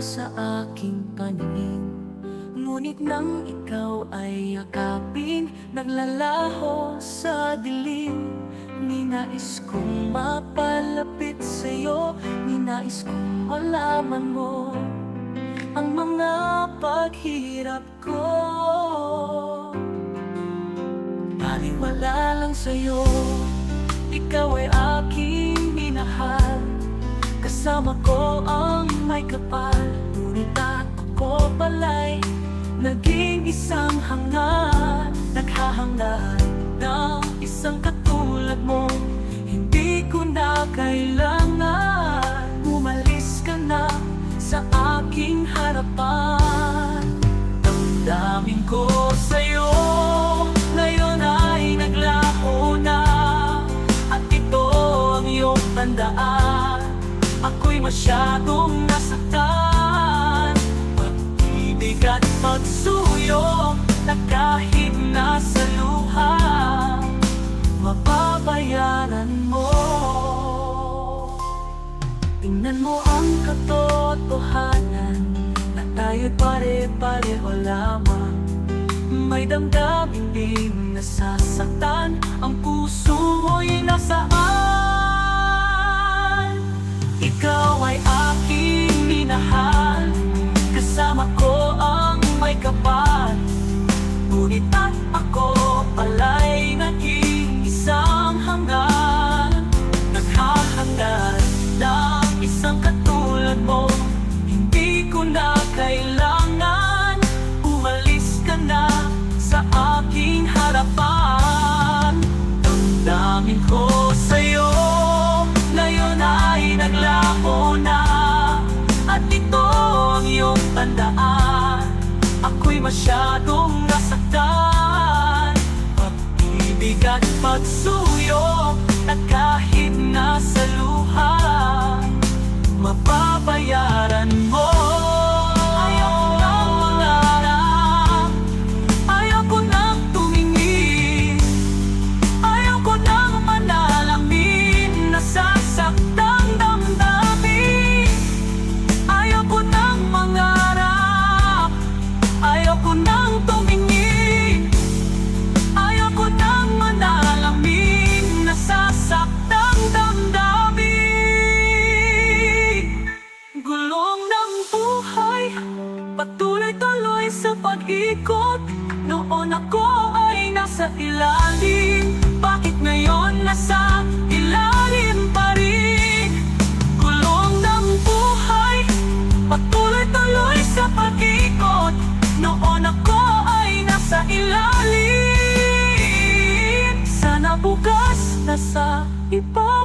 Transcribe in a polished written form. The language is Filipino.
sa aking paningin. Ngunit nang ikaw ay yakapin, naglalaho sa dilim. Ninais kong mapalapit sa'yo, ninais kong malaman mo ang mga paghihirap ko. Paniwala lang sa'yo, ikaw ay aking minahal. Kasama ko ang may kapal, ngunit ako pala'y naging isang hangad. Naghahangad ng isang katulad mo, hindi ko na kailangan. Umalis ka na sa aking harapan. Damdamin ko sa'yo, ngayon ay naglaho na, at ito ang iyong tandaan. Ako'y masyadong nasaktan, pag-ibig at pagsuyo, na kahit nasa luha, mababayaran mo. Tingnan mo ang katotohanan, na tayo'y pare-pareho lamang. May damdamin din nasasaktan, ang puso mo'y nasaan? Ikaw ay aking minahal, kasama ko ang may kapal. Ngunit ako pala'y naging isang hangad. Naghahangad ng isang katulad mo, hindi ko na kailangan. Umalis ka na sa aking harapan. Damdamin ko sa'yo, ngayon ay naglaho na, at ito ang iyong tandaan. Ako'y masyadong nasaktan, pag-ibig at pagsuyo, na kahit nasa luha, mababayaran mo. Ayaw nang mangarap, ayaw ko nang tumingin, ayaw ko nang manalamin, nasasaktang damdamin. Ayaw ko nang mangarap, ayaw ko nang tumingin, ayaw ko nang manalamin, nasasaktang damdamin. Gulong ng buhay, patuloy-tuloy sa pag-ikot. Noon ako ay nasa ilalim, bakit ngayon nasa ilalim pa rin? Gulong ng buhay, patuloy-tuloy sa pag-ikot. Noon ako ay nasa ilalim, sana bukas nasa iba.